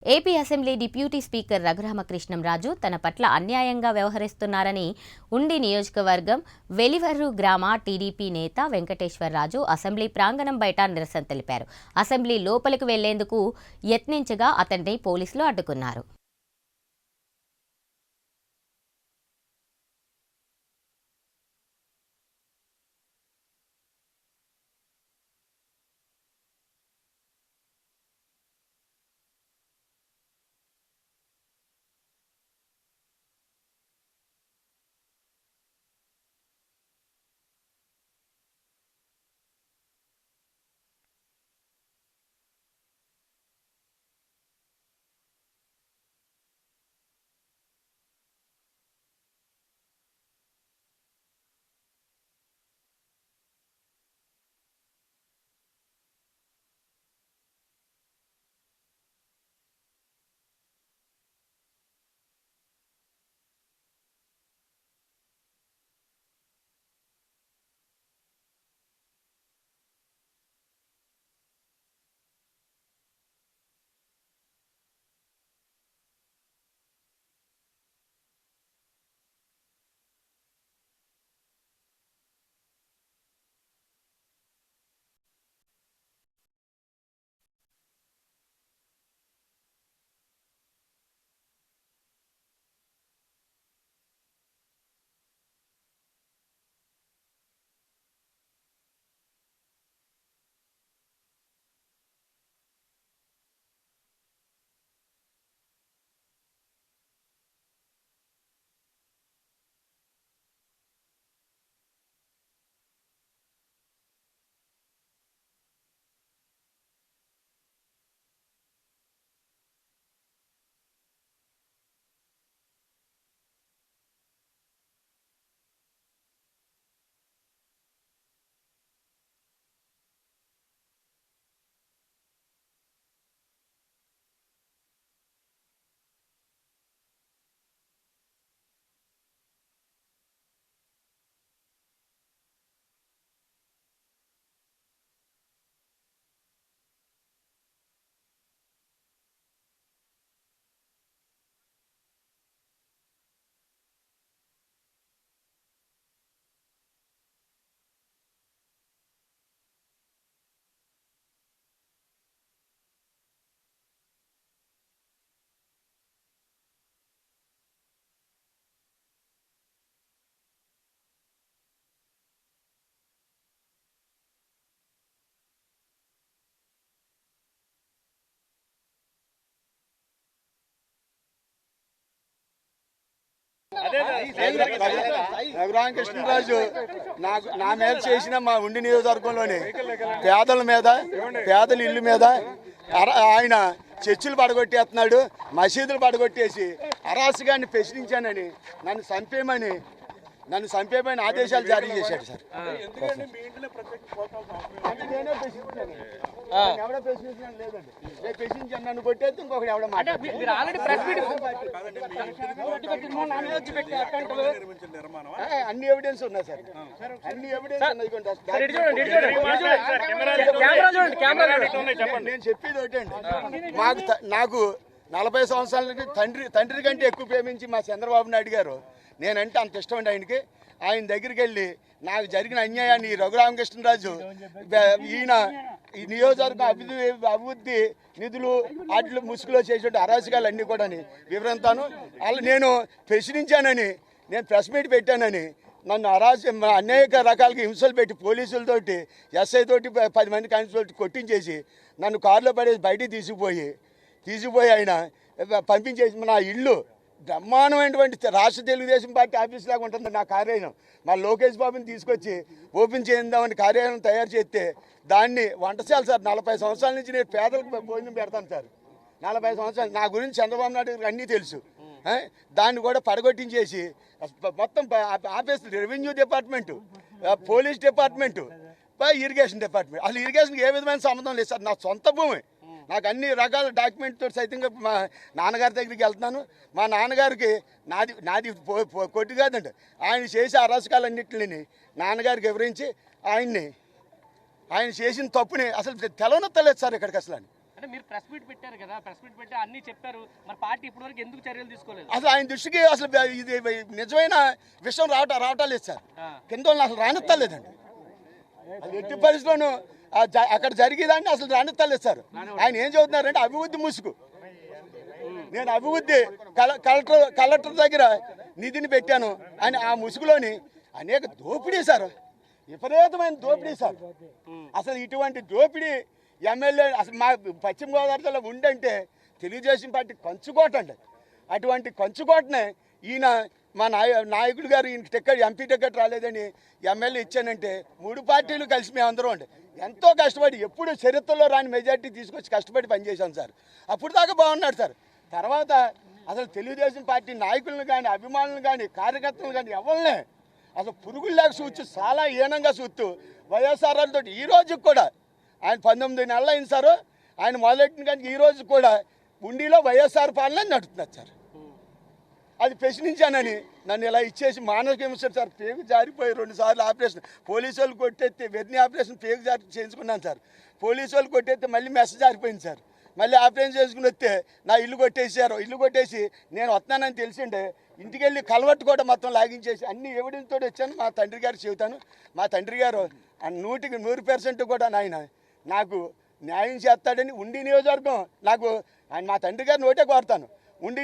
AP assembly deputy speaker Raghurama Krishnam Raju తన పట్ల అన్యాయంగా వ్యవహరిస్తున్నారని ఉండి నియోజకవర్గం వెలివర్రు గ్రామ టీడీపీ నేత వెంకటేశ్వరరాజు అసెంబ్లీ ప్రాంగణం బయట నిరసన తెలిపారు. అసెంబ్లీ లోపలికి వెళ్లేందుకు యత్నించగా అతన్ని పోలీసులు అడ్డుకున్నారు. రఘురామకృష్ణరాజు నా మీద చేసిన మా ఉండి నియోజకవర్గంలోని పేదల మీద పేదల ఇల్లు మీద ఆయన చర్చిలు పడగొట్టేస్తున్నాడు, మసీదులు పడగొట్టేసి అరాచకాన్ని ప్రశ్నించానని నన్ను చంపేమని ఆదేశాలు జారీ చేశాడు సార్. నేనే ప్రశ్నించాను, ఎవడో ప్రశ్నించడం లేదండి. నేను ప్రశ్నించాను, నన్ను కొట్టేస్తే ఇంకొకటి ఎవడో అన్ని ఎవిడెన్స్ ఉన్నాయి సార్, అన్ని ఎవిడెన్స్ ఉన్నాయి. నేను చెప్పేది ఒకటండి, నాకు 40 సంవత్సరాల నుంచి తండ్రి కంటే ఎక్కువ ప్రేమించి మా చంద్రబాబు నాయుడు గారు నేనంటే అంత ఇష్టం అండి ఆయనకి. ఆయన దగ్గరికి వెళ్ళి నాకు జరిగిన అన్యాయాన్ని రఘురామకృష్ణరాజు ఈయన ఈ నియోజకవర్గం అభివృద్ధి నిధులు వాటిలో ముసుగులో చేసే అరాచకాలు అన్నీ కూడా వివరంతాను. అలా నేను ప్రశ్నించానని, నేను ప్రెస్ మీట్ పెట్టానని నన్ను అనేక రకాలుగా హింసలు పెట్టి పోలీసులతోటి ఎస్ఐ తోటి 10 మంది కానిస్టేబుల్ కొట్టించేసి నన్ను కారులో పడేసి బయటికి తీసుకుపోయి ఆయన పంపించేసి నా ఇల్లు బ్రహ్మాండమైనటువంటి రాష్ట్ర తెలుగుదేశం పార్టీ ఆఫీస్ లాగా ఉంటుంది నా కార్యాలయం. మా లోకేష్ బాబుని తీసుకొచ్చి ఓపెన్ చేద్దామని కార్యాలయం తయారు చేస్తే దాన్ని వంటశాల సార్. 40 సంవత్సరాల నుంచి నేను పేదలకు భోజనం పెడతాను సార్. 40 సంవత్సరాలు నా గురించి చంద్రబాబు నాయుడు గారికి అన్నీ తెలుసు. దాన్ని కూడా పడగొట్టించేసి మొత్తం office, revenue department, police department, irrigation department, అసలు ఇరిగేషన్కి ఏ విధమైన సంబంధం లేదు సార్. నా సొంత భూమి, నాకు అన్ని రకాల డాక్యుమెంట్తో సైతంగా మా నాన్నగారి దగ్గరికి వెళ్తున్నాను. మా నాన్నగారికి నాది కొట్టి కాదండి, ఆయన చేసే అరాచకాలన్నింటిని నాన్నగారికి వివరించి ఆయన చేసిన తప్పుని అసలు తెలవనొత్తలేదు సార్ ఇక్కడికి అసలు. అంటే మీరు ప్రెస్ మీట్ పెట్టారు కదా, ప్రెస్ మీట్ పెట్టి అన్ని చెప్పారు, మరి పార్టీ ఇప్పటివరకు ఎందుకు చర్యలు తీసుకోలేదు? అసలు ఆయన దృష్టికి అసలు ఇది నిజమైన విషయం రావటం లేదు సార్. కింద వాళ్ళని అసలు రానిత్తలేదండి. అది ఎట్టి పరిస్థితుల్లోనూ అక్కడ జరిగేదాన్ని అసలు రానిత్తలేదు సార్. ఆయన ఏం చెబుతున్నారంటే అభివృద్ధి ముసుగు. నేను అభివృద్ధి కలెక్టర్ దగ్గర నిధిని పెట్టాను అని ఆ ముసుగులోని అనేక దోపిడీ సార్, విపరీతమైన దోపిడీ సార్. అసలు ఇటువంటి దోపిడీ ఎమ్మెల్యే అసలు మా పశ్చిమ గోదావరి జిల్లా ఉండంటే తెలుగుదేశం పార్టీ కంచుకోట అండి. అటువంటి కంచుకోటనే ఈయన మా నాయకుడు గారు ఈయన టికెట్ ఎంపీ టికెట్ రాలేదని ఎమ్మెల్యే ఇచ్చానంటే 3 పార్టీలు కలిసి మేమందరం అండి ఎంతో కష్టపడి ఎప్పుడు చరిత్రలో రాని మెజార్టీ తీసుకొచ్చి కష్టపడి పనిచేశాం సార్. అప్పుడు దాకా బాగున్నాడు సార్. తర్వాత అసలు తెలుగుదేశం పార్టీ నాయకులను కానీ అభిమానులను కానీ కార్యకర్తలను కానీ ఎవరినే అసలు పురుగుల్లాగా చూస్తూ చాలా హీనంగా చూస్తూ వైఎస్ఆర్తో ఈ రోజుకి కూడా ఆయన 19 నెలలు అయింది సార్. ఆయన మొదలెట్టిన కానీ ఈ రోజు కూడా ఉండిలో వైఎస్ఆర్ పాలన నడుపుతున్నారు సార్. అది ప్రశ్నించానని నన్ను ఇలా ఇచ్చేసి మానసిక హింస సార్. పేగు జారిపోయి 2 సార్లు ఆపరేషన్, పోలీసు వాళ్ళు కొట్టేస్తే వెర్ని ఆపరేషన్ పేగు జారి చేయించుకున్నాను సార్. పోలీసు వాళ్ళు కొట్టేస్తే మళ్ళీ మెసేజ్ జారిపోయింది సార్. మళ్ళీ ఆపరేషన్ చేసుకుని వస్తే నా ఇల్లు కొట్టేసారు. ఇల్లు కొట్టేసి నేను వస్తున్నానని తెలిసిండే ఇంటికి వెళ్ళి కలవట్టు కూడా మొత్తం లాగించేసి అన్ని ఎవిడెన్స్ తోటి వచ్చాను. మా తండ్రి గారు చెబుతాను, మా తండ్రి గారు 100కి 100% కూడా నాయన నాకు న్యాయం చేస్తాడని ఉండి నియోజకవర్గం నాకు ఆయన మా తండ్రి గారు నోటే కోరుతాను. ఉండి